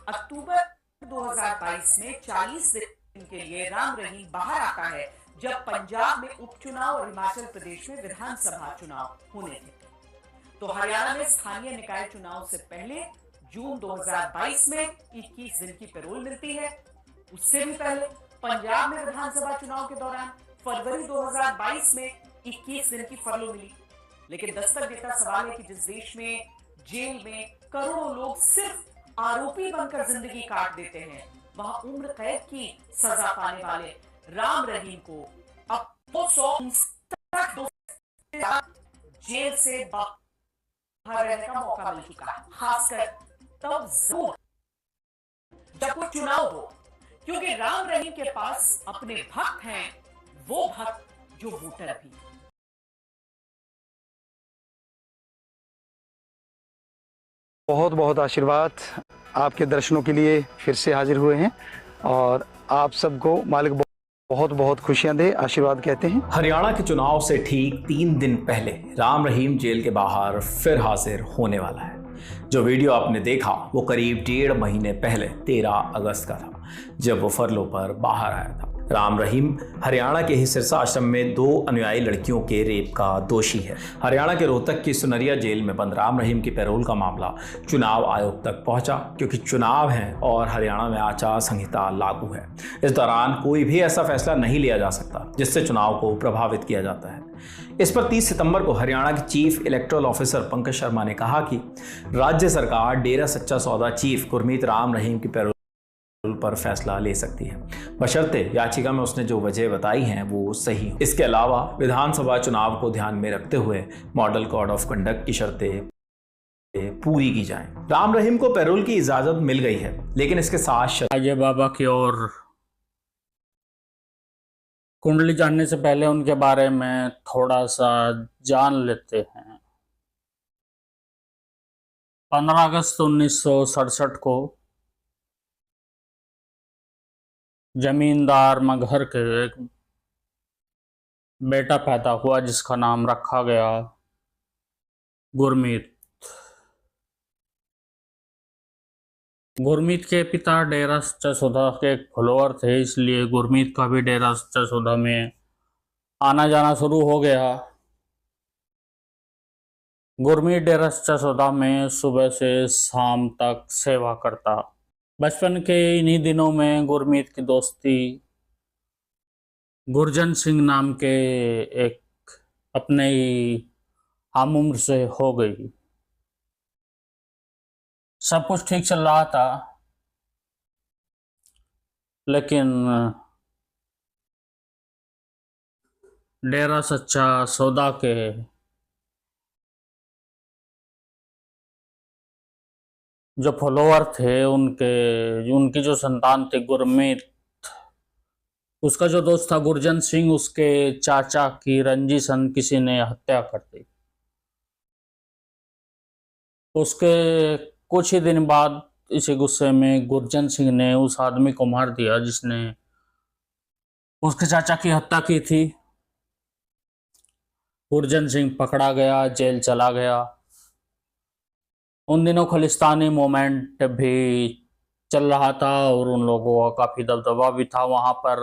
अक्टूबर 2022 में 40 दिन के लिए राम रहीम बाहर आता है, जब पंजाब में उपचुनाव और हिमाचल प्रदेश में विधानसभा चुनाव होने थे। तो हरियाणा में स्थानीय निकाय चुनाव से पहले जून 2022 में 21 दिन की पैरोल मिलती है। उससे भी पहले पंजाब में विधानसभा चुनाव के दौरान फरवरी 2022 में 21 दिन की फरलो मिली। लेकिन दस्तक देता सवाल है कि जिस देश में जेल में करोड़ों लोग सिर्फ आरोपी बनकर जिंदगी काट देते हैं, वहां उम्र कैद की सजा पाने वाले राम रहीम को अब 259 जेल से बाहर रहने का मौका मिल चुका है, खासकर तब जरूर जब कोई चुनाव हो, क्योंकि राम रहीम के पास अपने भक्त हैं, वो भक्त जो वोटर भी। बहुत बहुत आशीर्वाद आपके दर्शनों के लिए फिर से हाजिर हुए हैं और आप सबको मालिक बहुत बहुत खुशियां दे, आशीर्वाद कहते हैं। हरियाणा के चुनाव से ठीक 3 दिन पहले राम रहीम जेल के बाहर फिर हाजिर होने वाला है। जो वीडियो आपने देखा वो करीब 1.5 महीने पहले 13 अगस्त का था, जब वो फरलो पर बाहर आया था। राम रहीम हरियाणा के ही सिरसा आश्रम में 2 अनुयायी लड़कियों के रेप का दोषी है। हरियाणा के रोहतक की सुनरिया जेल में बंद राम रहीम की पैरोल का मामला चुनाव आयोग तक पहुंचा, क्योंकि चुनाव है और हरियाणा में आचार संहिता लागू है। इस दौरान कोई भी ऐसा फैसला नहीं लिया जा सकता जिससे चुनाव को प्रभावित किया जाता है। इस पर 30 सितंबर को हरियाणा के chief electoral officer Pankaj Sharma ने कहा कि राज्य सरकार डेरा सच्चा सौदा चीफ गुरमीत राम रहीम की पैरोल पर फैसला ले सकती है, बशर्ते याचिका में उसने जो वजह बताई हैं वो सही हो। इसके अलावा विधानसभा चुनाव को ध्यान में रखते हुए मॉडल कोड ऑफ कंडक्ट की शर्तें पूरी की जाएं। राम रहीम को पैरोल की इजाजत मिल गई है, लेकिन इसके साथ अजय बाबा की ओर कुंडली जानने से पहले उनके बारे में थोड़ा सा जान लेते हैं। 15 अगस्त 1967 को जमींदार मगहर के एक बेटा पैदा हुआ, जिसका नाम रखा गया गुरमीत। गुरमीत के पिता डेरा सच्चा सौदा के एक फॉलोअर थे, इसलिए गुरमीत का भी डेरा सच्चा सौदा में आना जाना शुरू हो गया। गुरमीत डेरा सच्चा सौदा में सुबह से शाम तक सेवा करता। बचपन के इन्हीं दिनों में गुरमीत की दोस्ती गुरजन सिंह नाम के एक अपने ही हम उम्र से हो गई। सब कुछ ठीक चल रहा था, लेकिन डेरा सच्चा सौदा के जो फॉलोअर थे, उनकी जो संतान थी गुरमीत, उसका जो दोस्त था गुरजन सिंह, उसके चाचा की रंजिश किसी ने हत्या कर दी। उसके कुछ ही दिन बाद इसी गुस्से में गुरजन सिंह ने उस आदमी को मार दिया जिसने उसके चाचा की हत्या की थी। गुरजन सिंह पकड़ा गया, जेल चला गया। उन दिनों खालिस्तानी मूवमेंट भी चल रहा था और उन लोगों का काफ़ी दबदबा भी था वहाँ पर।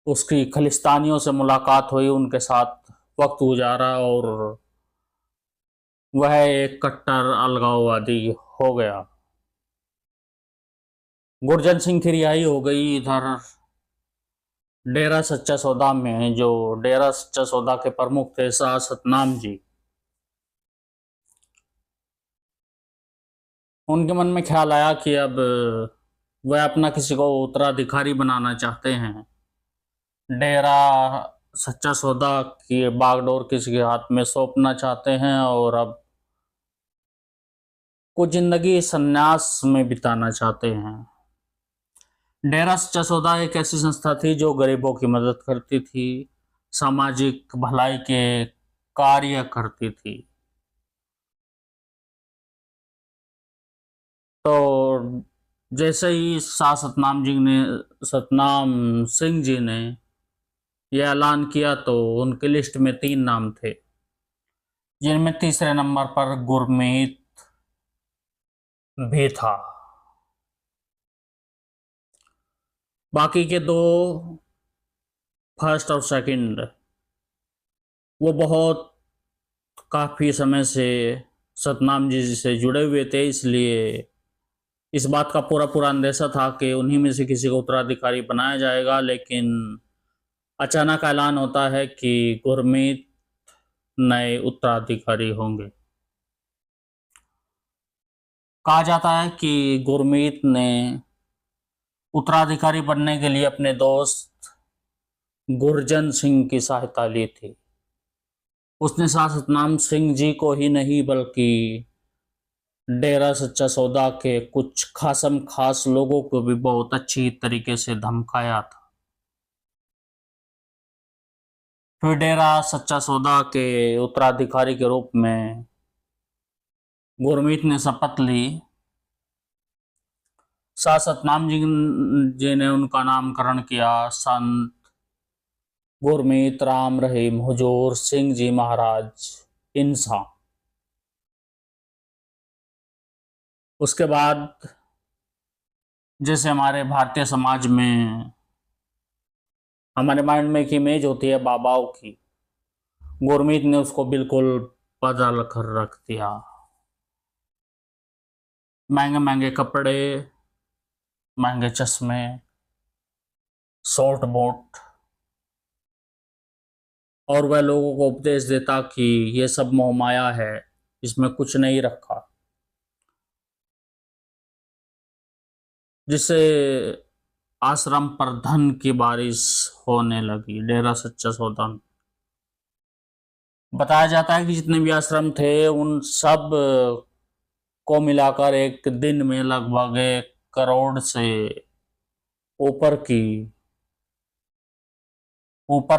उसकी खालिस्तानियों से मुलाकात हुई, उनके साथ वक्त गुजारा और वह एक कट्टर अलगाववादी हो गया। गुरजन सिंह की रिहाई हो गई। इधर डेरा सच्चा सौदा में जो डेरा सच्चा सौदा के प्रमुख थे शाह सतनाम जी, उनके मन में ख्याल आया कि अब वह अपना किसी को उत्तराधिकारी बनाना चाहते हैं। डेरा सच्चा सौदा की बागडोर किसी के हाथ में सौंपना चाहते हैं और अब कुछ जिंदगी संन्यास में बिताना चाहते हैं। डेरा सच्चा सौदा एक ऐसी संस्था थी जो गरीबों की मदद करती थी, सामाजिक भलाई के कार्य करती थी। तो जैसे ही शाह सतनाम सिंह जी ने यह ऐलान किया तो उनकी लिस्ट में 3 नाम थे, जिनमें तीसरे नंबर पर गुरमीत भी था। बाकी के दो, फर्स्ट और सेकंड, वो बहुत काफ़ी समय से सतनाम जी से जुड़े हुए थे, इसलिए इस बात का पूरा पूरा अंदेशा था कि उन्हीं में से किसी को उत्तराधिकारी बनाया जाएगा। लेकिन अचानक ऐलान होता है कि गुरमीत नए उत्तराधिकारी होंगे। कहा जाता है कि गुरमीत ने उत्तराधिकारी बनने के लिए अपने दोस्त गुरजन सिंह की सहायता ली थी। उसने सतनाम सिंह जी को ही नहीं बल्कि डेरा सच्चा सौदा के कुछ खासम खास लोगों को भी बहुत अच्छी तरीके से धमकाया था। फिर डेरा सच्चा सौदा के उत्तराधिकारी के रूप में गुरमीत ने शपथ ली। सतनाम जी ने उनका नामकरण किया संत गुरमीत राम रहीम हुजूर सिंह जी महाराज इंसा। उसके बाद जैसे हमारे भारतीय समाज में हमारे माइंड में एक इमेज होती है बाबाओं की, गुरमीत ने उसको बिल्कुल बदल कर रख दिया। महंगे महंगे कपड़े, महंगे चश्मे, शॉर्ट बूट, और वह लोगों को उपदेश देता कि ये सब मोहमाया है, इसमें कुछ नहीं रखा, जिससे आश्रम पर धन की बारिश होने लगी। डेरा सच्चा सौदा में बताया जाता है कि जितने भी आश्रम थे उन सब को मिलाकर एक दिन में लगभग 1 करोड़ से ऊपर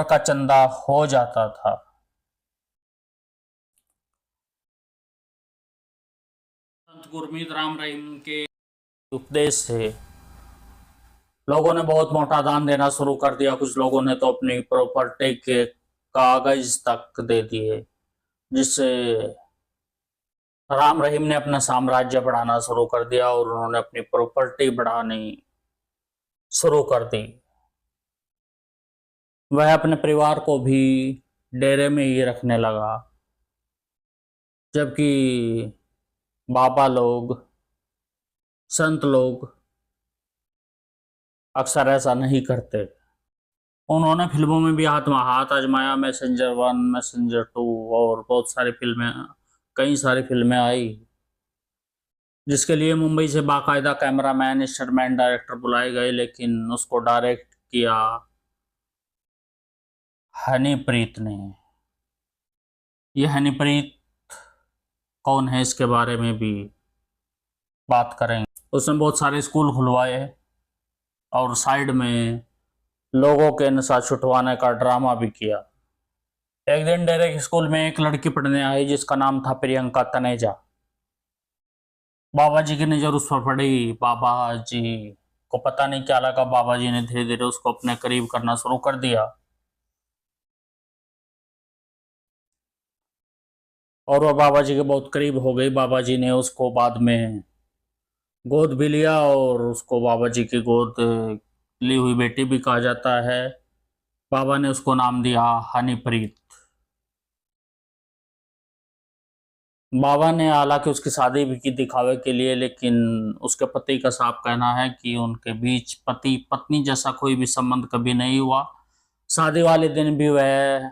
का चंदा हो जाता था। संत गुरमीत राम रहीम के उपदेश से लोगों ने बहुत मोटा दान देना शुरू कर दिया। कुछ लोगों ने तो अपनी प्रॉपर्टी के कागज तक दे दिए, जिससे राम रहीम ने अपना साम्राज्य बढ़ाना शुरू कर दिया और उन्होंने अपनी प्रॉपर्टी बढ़ानी शुरू कर दी। वह अपने परिवार को भी डेरे में ही रखने लगा, जबकि बाबा लोग, संत लोग अक्सर ऐसा नहीं करते। उन्होंने फिल्मों में भी हाथ आजमाया। मैसेंजर 1, मैसेंजर 2 और बहुत सारी फिल्में, कई सारी फिल्में आई, जिसके लिए मुंबई से बाकायदा कैमरामैन, स्टंटमैन, डायरेक्टर बुलाए गए, लेकिन उसको डायरेक्ट किया हनीप्रीत ने। यह हनीप्रीत कौन है, इसके बारे में भी बात करेंगे। उसने बहुत सारे स्कूल खुलवाए और साइड में लोगों के नशा छुटवाने का ड्रामा भी किया। एक दिन डेरे के स्कूल में एक लड़की पढ़ने आई जिसका नाम था प्रियंका तनेजा। बाबा जी की नज़र उस पर पड़ी। बाबा जी को पता नहीं क्या लगा, बाबा जी ने धीरे धीरे उसको अपने करीब करना शुरू कर दिया और वह बाबा जी के बहुत करीब हो गई। बाबा जी ने उसको बाद में गोद भी लिया और उसको बाबा जी की गोद ली हुई बेटी भी कहा जाता है। बाबा ने उसको नाम दिया हनीप्रीत। बाबा ने हालांकि उसकी शादी भी की दिखावे के लिए, लेकिन उसके पति का साफ कहना है कि उनके बीच पति पत्नी जैसा कोई भी संबंध कभी नहीं हुआ। शादी वाले दिन भी वह,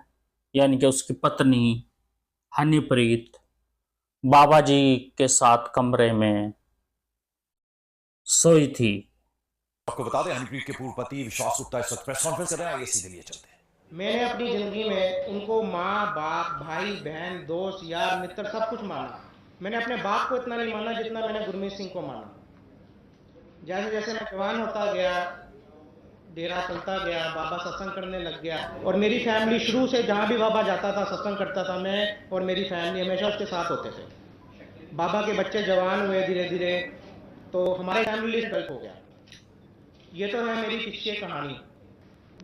यानी कि उसकी पत्नी हनीप्रीत, बाबा जी के साथ कमरे में सोई थी। आपको बता दें, हनीप्रीत के पूर्व पति विश्वास गुप्ता इस वक्त प्रेस कॉन्फ्रेंस कर रहे हैं। आइए सीधे लिए चलते हैं। मैंने अपनी ज़िंदगी में उनको माँ, बाप, भाई, बहन, दोस्त, यार, मित्र सब कुछ माना। मैंने अपने बाप को इतना नहीं माना जितना मैंने गुरमीत सिंह को माना। जैसे जैसे मैं जवान होता गया, डेरा चलता गया, बाबा सत्संग करने लग गया और मेरी फैमिली शुरू से जहाँ भी बाबा जाता था, सत्संग करता था, मैं और मेरी फैमिली हमेशा उसके साथ होते थे। बाबा के बच्चे जवान हुए धीरे धीरे, तो हमारे फैमिली सेटल हो गया। ये तो है मेरी पीछे कहानी।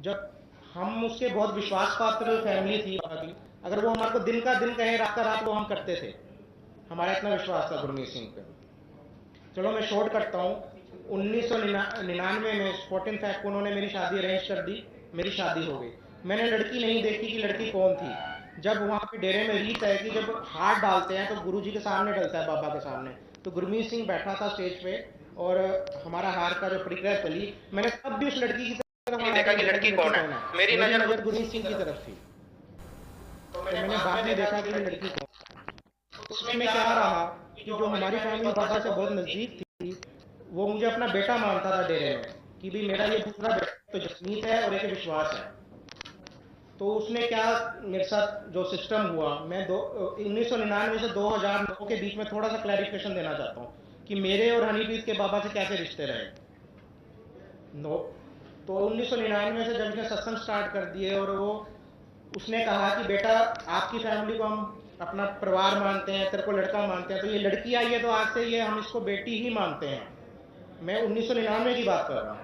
जब हम उसके बहुत विश्वास पात्र फैमिली थी बाबा की, अगर वो हमारे को दिन का दिन कहे, रात का रात, वो हम करते थे। हमारा इतना विश्वास था गुरमीत सिंह पे। चलो मैं शॉर्ट करता हूँ। 1999 में 14 फैक्ट को उन्होंने मेरी शादी अरेंज कर दी, मेरी शादी हो गई। मैंने लड़की नहीं देखी कि लड़की कौन थी। जब वहाँ पे डेरे में रीत है कि जब हाथ डालते हैं तो गुरुजी के सामने डलता है, बाबा के सामने। तो गुरमीत सिंह बैठा था स्टेज पे और हमारा हार का जो प्रक्रिया चली, मैंने तब भी उस लड़की की तरफ देखा कि लड़की कौन है। मेरी नजर गुरमीत सिंह की तरफ थी, तो मैंने बाद में देखा कि लड़की कौन। उसमें क्या रहा कि जो हमारी फैमिली बाबा से बहुत नजदीक थी, वो मुझे अपना बेटा मानता था डेरे में कि भाई मेरा ये दूसरा बेटा तो जसमीत है और एक विश्वास है। तो उसने क्या मेरे साथ जो सिस्टम हुआ, मैं 1999 से 2009 के बीच में थोड़ा सा क्लैरिफिकेशन देना चाहता हूँ कि मेरे और हनीप्रीत के बाबा से कैसे रिश्ते रहे। तो 1999 से जब उसने सत्संग स्टार्ट कर दिए और वो उसने कहा कि बेटा आपकी फैमिली को हम अपना परिवार मानते हैं, तेरे को लड़का मानते हैं, तो ये लड़की आई है तो आज से ये हम इसको बेटी ही मानते हैं। मैं 1999 की बात कर रहा हूँ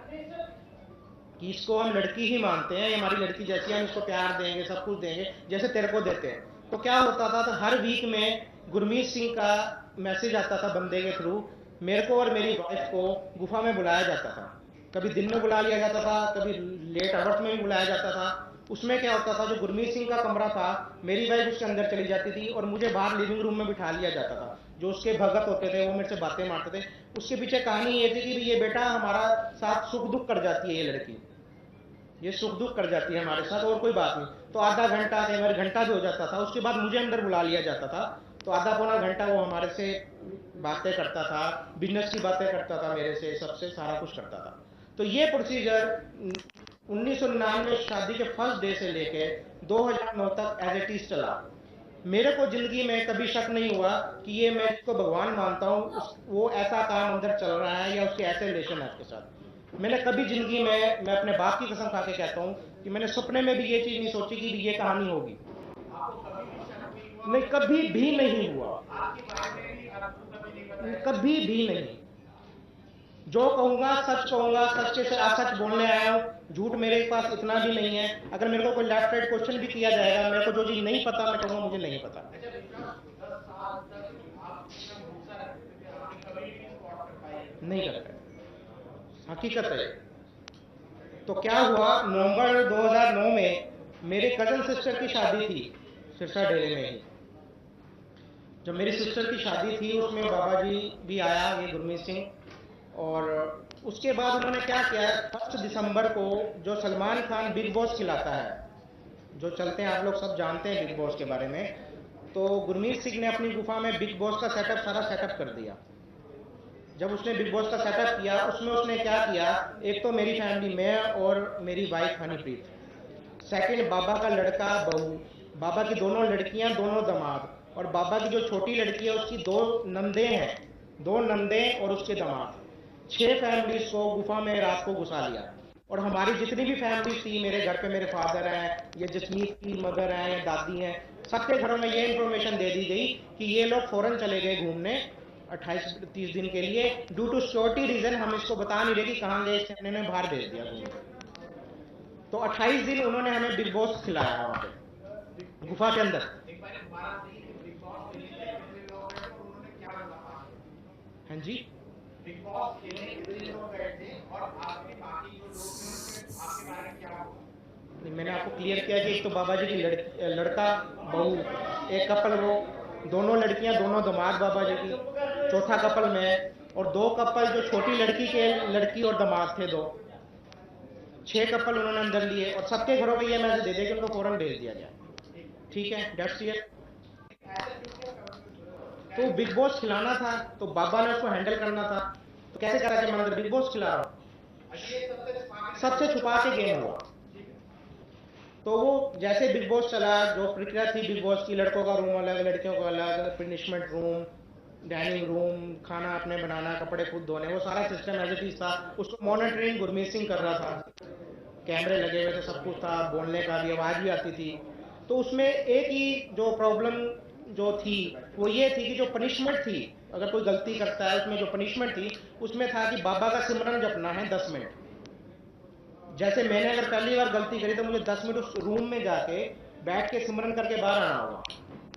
कि इसको हम लड़की ही मानते हैं, ये हमारी लड़की जैसी है, हम इसको प्यार देंगे, सब कुछ देंगे जैसे तेरे को देते हैं। तो क्या होता था, तो हर वीक में गुरमीत सिंह का मैसेज आता था बंदे के थ्रू, मेरे को और मेरी वाइफ को गुफा में बुलाया जाता था। कभी दिन में बुला लिया जाता था, कभी लेट आवर्स में भी बुलाया जाता था। उसमें क्या होता था, जो गुरमीत सिंह का कमरा था, मेरी वाइफ उसके अंदर चली जाती थी और मुझे बाहर लिविंग रूम में बिठा लिया जाता था। जो उसके भगत होते थे वो मेरे से बातें मारते थे। उसके पीछे कहानी ये थी कि ये बेटा हमारा साथ सुख दुख कर जाती है, ये लड़की ये सुख दुख कर जाती है हमारे साथ, और कोई बात नहीं। तो आधा घंटा कई बार घंटा भी हो जाता था। उसके बाद मुझे अंदर बुला लिया जाता था, तो आधा पौना घंटा वो हमारे से बातें करता था, बिजनेस की बातें करता था, मेरे से सबसे सारा कुछ करता था। तो ये प्रोसीजर 1999 शादी के फर्स्ट डे से लेके 2009 तक एज इट इज चला। मेरे को जिंदगी में कभी शक नहीं हुआ कि ये मैं इसको भगवान मानता हूँ, वो ऐसा काम अंदर चल रहा है या उसके ऐसे रिलेशन है उसके साथ। मैंने कभी जिंदगी में, मैं अपने बाप की कसम खा के कहता हूँ कि मैंने सपने में भी ये चीज नहीं सोची कि ये कहानी होगी। नहीं, कभी भी नहीं हुआ, कभी भी नहीं। जो कहूंगा सच कहूंगा, सच से असच बोलने आया हूँ, झूठ मेरे पास इतना भी नहीं है। अगर मेरे को कोई लेफ्ट राइट क्वेश्चन भी किया जाएगा, मेरे को जो चीज नहीं पता मैं कहूंगा मुझे नहीं पता। नहीं करता, हकीकत है। तो क्या हुआ, नवंबर 2009 में मेरे कजन सिस्टर की शादी थी सिरसा डेरे में ही। जब मेरी सिस्टर की शादी थी उसमें बाबा जी भी आया, ये गुरमीत सिंह। और उसके बाद उन्होंने क्या किया, 1 दिसंबर को जो सलमान खान बिग बॉस खिलाता है, जो चलते हैं, आप लोग सब जानते हैं बिग बॉस के बारे में, तो गुरमीत सिंह ने अपनी गुफा में बिग बॉस का सेटअप सारा सेटअप कर दिया। जब उसने बिग बॉस का सेटअप किया, उसमें उसने क्या किया, एक तो मेरी फैमिली, मैं और मेरी वाइफ हनीप्रीत, सेकंड बाबा का लड़का बहू, बाबा की दोनों लड़कियां, दोनों दामाद, और बाबा की जो छोटी लड़की है उसकी 2 नंदे हैं, 2 नंदे और उसके दामाद। 6 फैमिलीज को गुफा में रात को घुसा लिया। और हमारी जितनी भी फैमिली थी, मेरे घर पे मेरे फादर हैं, ये जसमीत की मदर हैं या दादी हैं, सबके घरों में ये इन्फॉर्मेशन दे दी गई कि ये लोग फौरन चले गए घूमने 28-30 दिन के लिए। ड्यू टू सिक्योरिटी रीजन हम इसको बता नहीं रहे कि कहाँ गए, इससे हमने बाहर भेज दिया घूमने। तो 28 दिन उन्होंने हमें बिग बॉस खिलाया वहाँ पे गुफा के अंदर। हाँ जी, मैंने आपको क्लियर किया कि एक तो बाबा जी की लड़का बहू, एक कपल, वो दोनों लड़कियां, दोनों दामाद बाबा जी की, चौथा कपल में, और 2 कपल जो छोटी लड़की के लड़की और दामाद थे 2, 6 कपल उन्होंने अंदर लिए। और सबके घरों में ये मैसेज दे दिया कि उनको फौरन भेज दिया गया। ठीक है, दैट्स इट। तो बिग बॉस खिलाना था, तो बाबा ने उसको हैंडल करना था। तो कैसे करा कि मैं अंदर बिग बॉस खिला रहा हूँ, सबसे छुपा के गेम हुआ। तो वो जैसे बिग बॉस चला, जो प्रक्रिया थी बिग बॉस की, लड़कों का रूम अलग, लड़कियों का अलग, पनिशमेंट रूम, डाइनिंग रूम, खाना अपने बनाना, कपड़े खुद धोने, वो सारा सिस्टम एज इट इज था। उसको मॉनिटरिंग गुरमीत सिंह कर रहा था, कैमरे लगे हुए थे, सब कुछ था, बोलने का भी, आवाज भी आती थी। तो उसमें एक ही जो प्रॉब्लम जो थी वो ये थी कि जो पनिशमेंट थी, अगर कोई गलती करता है, उसमें जो पनिशमेंट थी उसमें था कि बाबा का सिमरन जपना है 10 मिनट। जैसे मैंने अगर पहली बार गलती करी तो मुझे 10 मिनट उस रूम में जाके बैठ के सिमरन करके बाहर आना होगा।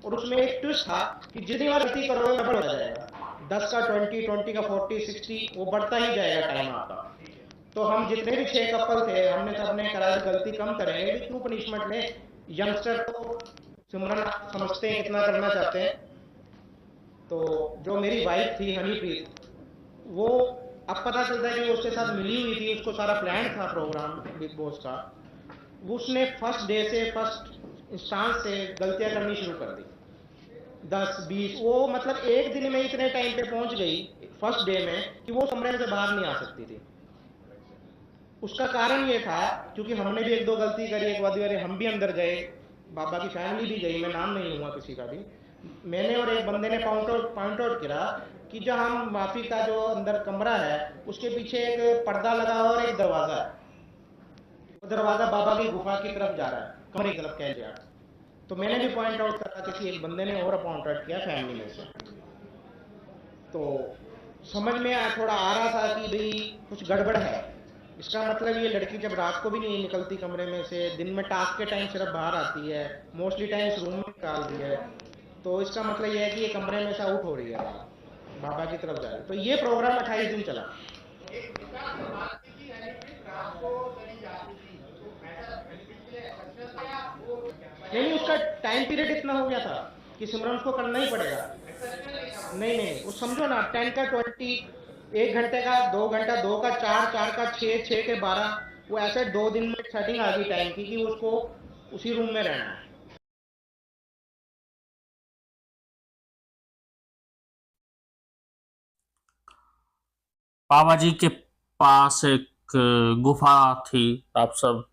और उसमें एक ट्विस्ट था कि जितनी बार गलती करोगे गड़बड़ हो जाएगा, 10 का 20, 20 का 40, 60 वो बढ़ता ही जाएगा टाइम आपका। तो हम जितने भी 6 कपल थे, हमने सबने करा गलती कम करेंगे भी, क्यों पनिशमेंट ले। यंगस्टर को सिमरन आप समझते हैं कितना करना चाहते हैं। तो जो मेरी वाइफ थी हनीप्रीत, वो अब पता चलता है कि वो उसके साथ मिली हुई थी, उसको सारा प्लान था प्रोग्राम बिग बॉस का। उसने फर्स्ट डे से, फर्स्ट इंस्टांस से गलतियां करनी शुरू कर दी। 10-20 वो मतलब एक दिन में इतने टाइम पे पहुंच गई फर्स्ट डे में कि वो कमरे से बाहर नहीं आ सकती थी। उसका कारण ये था क्योंकि हमने भी एक दो गलती करी, एक बार हम भी अंदर गए, बाबा की फैमिली भी गई, मैं नाम नहीं लूंगा किसी का भी। मैंने और एक बंदे ने पॉइंट आउट करा कि जो हम माफी का जो अंदर कमरा है उसके पीछे एक पर्दा लगा हुआ और एक दरवाजा है, वो दरवाजा बाबा की गुफा की तरफ जा रहा है, कमरे की तरफ कह दिया। तो मैंने भी पॉइंट आउट करा, किसी एक बंदे ने और पॉइंट आउट किया फैमिली में से। तो समझ में थोड़ा आ रहा था कि भाई कुछ गड़बड़ है। इसका मतलब ये लड़की जब रात को भी नहीं निकलती कमरे में से, दिन में टास्क के टाइम सिर्फ बाहर आती है, मोस्टली टाइम इस रूम में निकाल दी है, तो इसका मतलब ये है कि ये कमरे में से आउट हो रही है, बाबा की तरफ जा रही है। तो ये प्रोग्राम 28 दिन चला। नहीं, उसका टाइम पीरियड इतना हो गया था कि सिमरन उसको करना ही पड़ेगा। नहीं, वो समझो ना, 10 का 20, 1 घंटे का 2 घंटा, 2 का 4, 4 का 6, 6 के 12, वो ऐसे 2 दिन में सेटिंग आ गई टाइम की कि उसको उसी रूम में रहना है। बाबा जी के पास एक गुफा थी। आप सब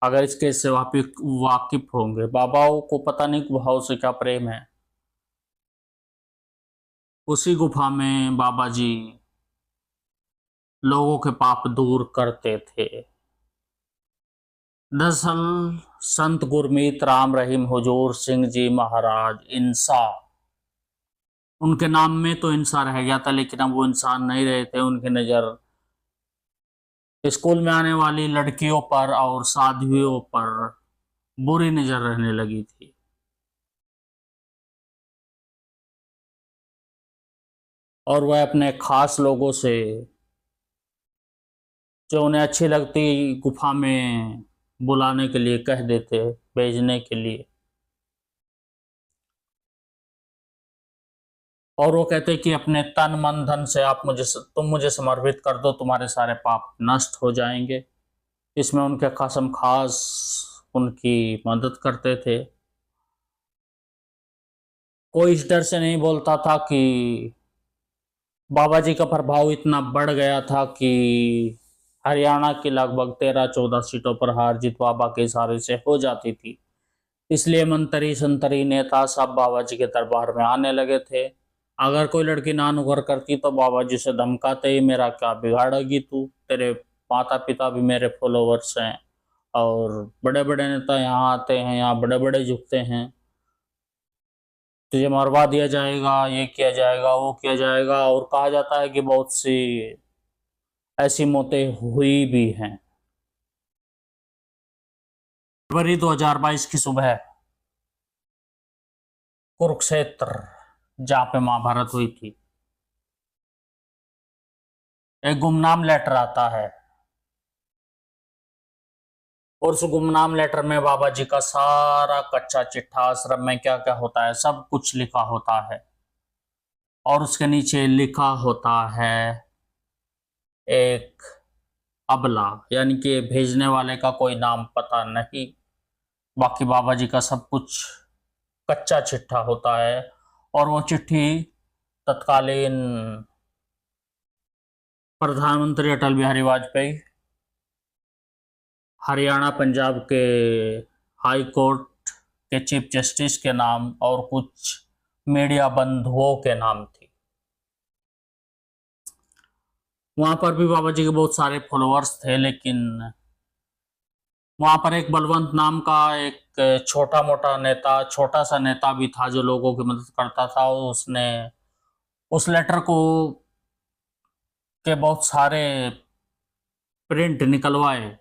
अगर इसके से वाकिफ होंगे, बाबाओं को पता नहीं गुफाओं से क्या प्रेम है। उसी गुफा में बाबा जी लोगों के पाप दूर करते थे। दरअसल संत गुरमीत राम रहीम हुजूर सिंह जी महाराज इंसा, उनके नाम में तो इंसान रह गया था, लेकिन अब वो इंसान नहीं रहे थे। उनकी नज़र स्कूल में आने वाली लड़कियों पर और साध्वियों पर बुरी नज़र रहने लगी थी। और वह अपने खास लोगों से, जो उन्हें अच्छी लगती, गुफा में बुलाने के लिए कह देते, भेजने के लिए। और वो कहते कि अपने तन मन धन से तुम मुझे समर्पित कर दो, तुम्हारे सारे पाप नष्ट हो जाएंगे। इसमें उनके कसम खास उनकी मदद करते थे। कोई इस डर से नहीं बोलता था कि बाबा जी का प्रभाव इतना बढ़ गया था कि हरियाणा की लगभग 13-14 सीटों पर हार जीत बाबा के इशारे से हो जाती थी। इसलिए मंत्री संतरी नेता सब बाबा जी के दरबार में आने लगे थे। अगर कोई लड़की ना नुकर करती तो बाबा जी से धमकाते ही, मेरा क्या बिगाड़ेगी तू, तेरे माता पिता भी मेरे फॉलोवर्स हैं और बड़े बड़े नेता यहाँ आते हैं, यहाँ बड़े बड़े झुकते हैं, तुझे मरवा दिया जाएगा, ये किया जाएगा, वो किया जाएगा। और कहा जाता है कि बहुत सी ऐसी मौतें हुई भी हैं। फरवरी 2022 की सुबह कुरुक्षेत्र, जहाँ पे महाभारत हुई थी, एक गुमनाम लेटर आता है। और उस गुमनाम लेटर में बाबा जी का सारा कच्चा चिट्ठा, आश्रम में क्या क्या होता है सब कुछ लिखा होता है। और उसके नीचे लिखा होता है एक अबला, यानी कि भेजने वाले का कोई नाम पता नहीं, बाकी बाबा जी का सब कुछ कच्चा चिट्ठा होता है। और वो चिट्ठी तत्कालीन प्रधानमंत्री अटल बिहारी वाजपेयी, हरियाणा पंजाब के हाई कोर्ट के चीफ जस्टिस के नाम और कुछ मीडिया बंधुओं के नाम थी। वहां पर भी बाबा जी के बहुत सारे फॉलोअर्स थे, लेकिन वहां पर एक बलवंत नाम का एक छोटा मोटा नेता, छोटा सा नेता भी था जो लोगों की मदद करता था। उसने उस लेटर को के बहुत सारे प्रिंट निकलवाए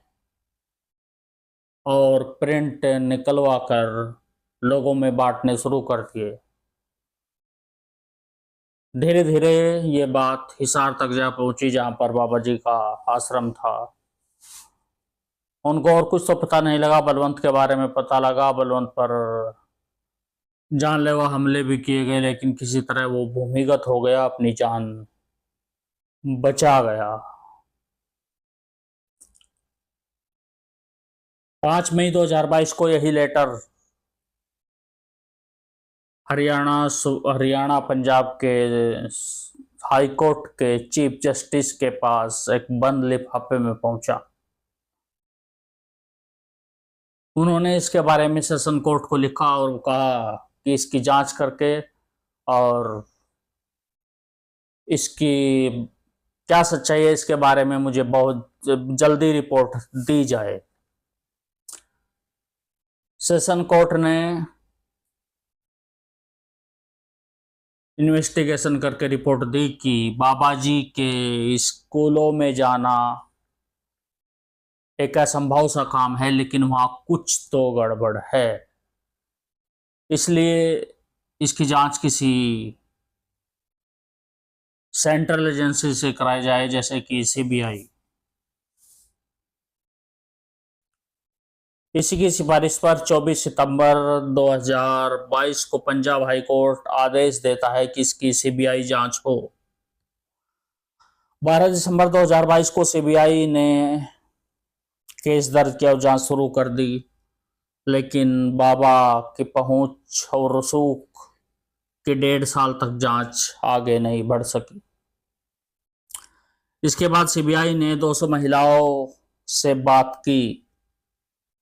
और प्रिंट निकलवा कर लोगों में बांटने शुरू कर दिए। धीरे धीरे ये बात हिसार तक जा पहुंची, जहां पर बाबा जी का आश्रम था। उनको और कुछ तो पता नहीं लगा, बलवंत के बारे में पता लगा। बलवंत पर जानलेवा हमले भी किए गए, लेकिन किसी तरह वो भूमिगत हो गया, अपनी जान बचा गया। 5 मई 2022 को यही लेटर हरियाणा पंजाब के हाई कोर्ट के चीफ जस्टिस के पास एक बंद लिफाफे में पहुंचा। उन्होंने इसके बारे में सेशन कोर्ट को लिखा और कहा कि इसकी जांच करके और इसकी क्या सच्चाई है इसके बारे में मुझे बहुत जल्दी रिपोर्ट दी जाए। सेशन कोर्ट ने इन्वेस्टिगेशन करके रिपोर्ट दी कि बाबा जी के स्कूलों में जाना एक असंभव सा काम है, लेकिन वहां कुछ तो गड़बड़ है, इसलिए इसकी जांच किसी सेंट्रल एजेंसी से कराई जाए, जैसे कि सीबीआई। इसी की सिफारिश पर 24 सितंबर 2022 को पंजाब हाई कोर्ट आदेश देता है कि इसकी सीबीआई जांच हो। 12 दिसंबर 2022 को सीबीआई ने केस दर्ज किया और जांच शुरू कर दी, लेकिन बाबा की पहुंच और रसूख के 1.5 साल तक जांच आगे नहीं बढ़ सकी। इसके बाद सीबीआई ने 200 महिलाओं से बात की,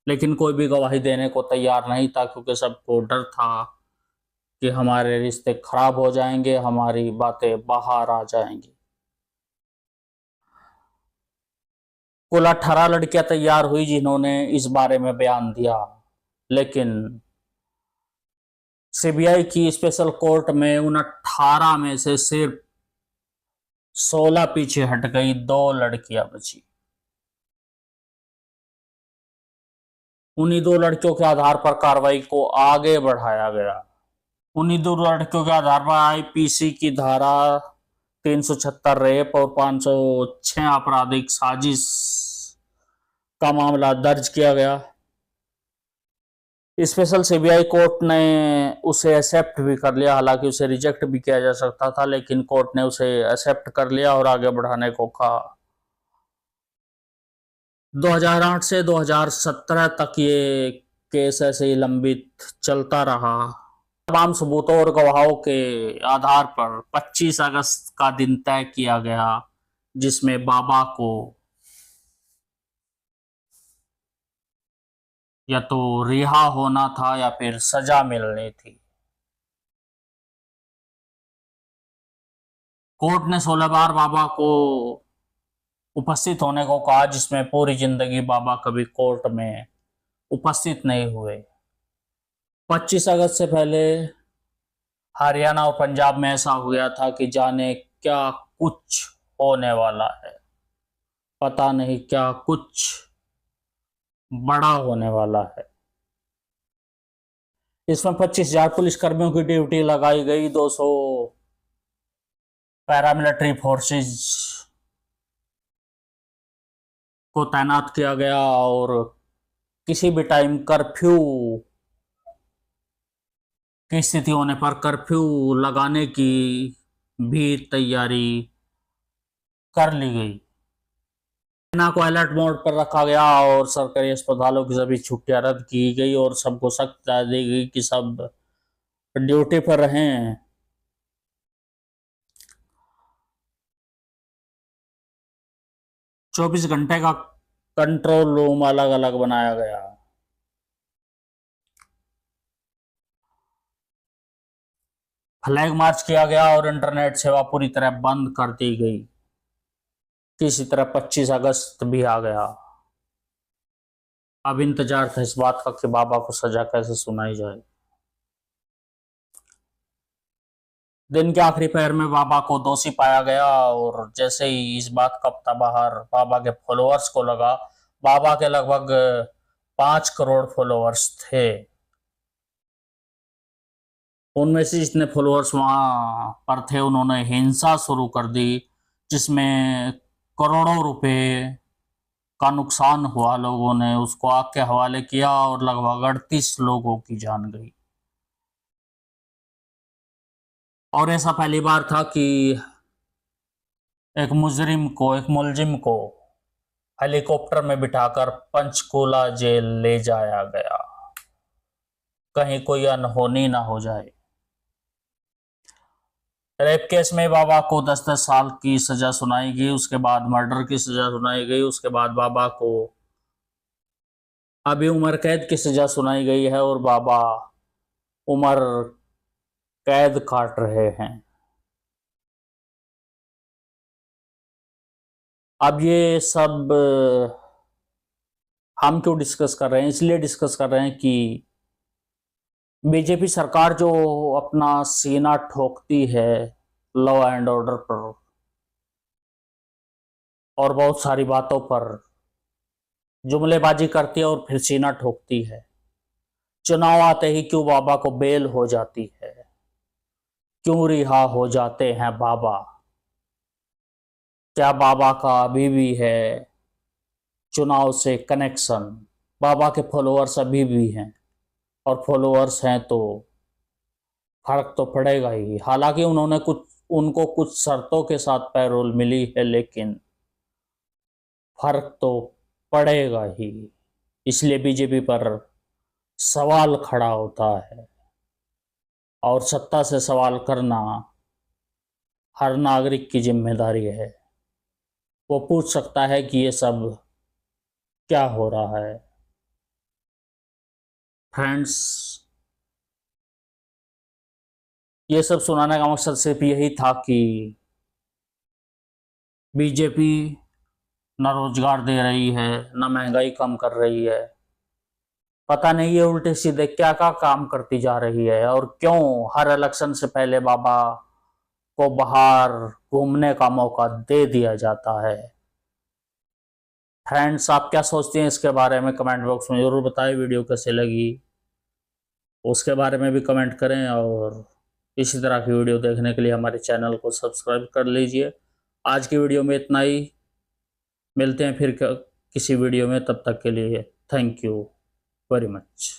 लेकिन कोई भी गवाही देने को तैयार नहीं था, क्योंकि सबको डर था कि हमारे रिश्ते खराब हो जाएंगे, हमारी बातें बाहर आ जाएंगी। कुल 18 लड़कियां तैयार हुई जिन्होंने इस बारे में बयान दिया, लेकिन सीबीआई की स्पेशल कोर्ट में उन 18 में से सिर्फ 16 पीछे हट गई, 2 लड़कियां बची। उन्हीं 2 लड़कियों के आधार पर कार्रवाई को आगे बढ़ाया गया। उन्हीं 2 लड़कियों के आधार पर आईपीसी की धारा 376 रेप और 506 आपराधिक साजिश का मामला दर्ज किया गया। स्पेशल सीबीआई कोर्ट ने उसे एक्सेप्ट भी कर लिया, हालांकि उसे रिजेक्ट भी किया जा सकता था, लेकिन कोर्ट ने उसे एक्सेप्ट कर लिया और आगे बढ़ाने को कहा। 2008 से 2017 तक ये केस ऐसे ही लंबित चलता रहा। तमाम सबूतों और गवाहों के आधार पर 25 अगस्त का दिन तय किया गया, जिसमें बाबा को या तो रिहा होना था या फिर सजा मिलनी थी। कोर्ट ने 16 बार बाबा को उपस्थित होने को कहा, जिसमें पूरी जिंदगी बाबा कभी कोर्ट में उपस्थित नहीं हुए। 25 अगस्त से पहले हरियाणा और पंजाब में ऐसा हो गया था कि जाने क्या कुछ होने वाला है, पता नहीं क्या कुछ बड़ा होने वाला है। इसमें 25,000 पुलिसकर्मियों की ड्यूटी लगाई गई, 200 पैरामिलिट्री फोर्सेस को तैनात किया गया और किसी भी टाइम कर्फ्यू की स्थिति होने पर कर्फ्यू लगाने की भी तैयारी कर ली गई। सेना को अलर्ट मोड पर रखा गया और सरकारी अस्पतालों की सभी छुट्टियां रद्द की गई और सबको सख्त हिदायत दी गई कि सब ड्यूटी पर रहें। चौबीस घंटे का कंट्रोल रूम अलग अलग बनाया गया। फ्लैग मार्च किया गया और इंटरनेट सेवा पूरी तरह बंद कर दी गई। किसी तरह 25 अगस्त भी आ गया। अब इंतजार था इस बात का कि बाबा को सजा कैसे सुनाई जाए। दिन के आखिरी पहर में बाबा को दोषी पाया गया और जैसे ही इस बात का पता बाहर बाबा के फॉलोअर्स को लगा, बाबा के लगभग 5 करोड़ फॉलोअर्स थे, उनमें से जितने फॉलोअर्स वहाँ पर थे उन्होंने हिंसा शुरू कर दी, जिसमें करोड़ों रुपए का नुकसान हुआ। लोगों ने उसको आग के हवाले किया और लगभग 38 लोगों की जान गई। और ऐसा पहली बार था कि एक मुलजिम को हेलीकॉप्टर में बिठाकर पंचकूला जेल ले जाया गया, कहीं कोई अनहोनी ना हो जाए। रेप केस में बाबा को 10-10 साल की सजा सुनाई गई, उसके बाद मर्डर की सजा सुनाई गई, उसके बाद बाबा को अभी उम्र कैद की सजा सुनाई गई है और बाबा उम्र कैद काट रहे हैं। अब ये सब हम क्यों डिस्कस कर रहे हैं? इसलिए डिस्कस कर रहे हैं कि बीजेपी सरकार जो अपना सीना ठोकती है लॉ एंड ऑर्डर पर और बहुत सारी बातों पर जुमलेबाजी करती है और फिर सीना ठोकती है। चुनाव आते ही क्यों बाबा को बेल हो जाती है, क्यों रिहा हो जाते हैं बाबा? क्या बाबा का अभी भी है चुनाव से कनेक्शन? बाबा के फॉलोअर्स अभी भी हैं, और फॉलोअर्स हैं तो फर्क तो पड़ेगा ही। हालांकि उनको कुछ शर्तों के साथ पैरोल मिली है, लेकिन फर्क तो पड़ेगा ही। इसलिए बीजेपी पर सवाल खड़ा होता है, और सत्ता से सवाल करना हर नागरिक की जिम्मेदारी है। वो पूछ सकता है कि ये सब क्या हो रहा है। फ्रेंड्स, ये सब सुनाने का मकसद सिर्फ यही था कि बीजेपी न रोजगार दे रही है, न महंगाई कम कर रही है। पता नहीं ये उल्टे सीधे क्या क्या काम करती जा रही है, और क्यों हर इलेक्शन से पहले बाबा को बाहर घूमने का मौका दे दिया जाता है। फ्रेंड्स, आप क्या सोचते हैं इसके बारे में कमेंट बॉक्स में ज़रूर बताएं। वीडियो कैसे लगी उसके बारे में भी कमेंट करें, और इसी तरह की वीडियो देखने के लिए हमारे चैनल को सब्सक्राइब कर लीजिए। आज की वीडियो में इतना ही, मिलते हैं फिर किसी वीडियो में। तब तक के लिए थैंक यू वेरी मच।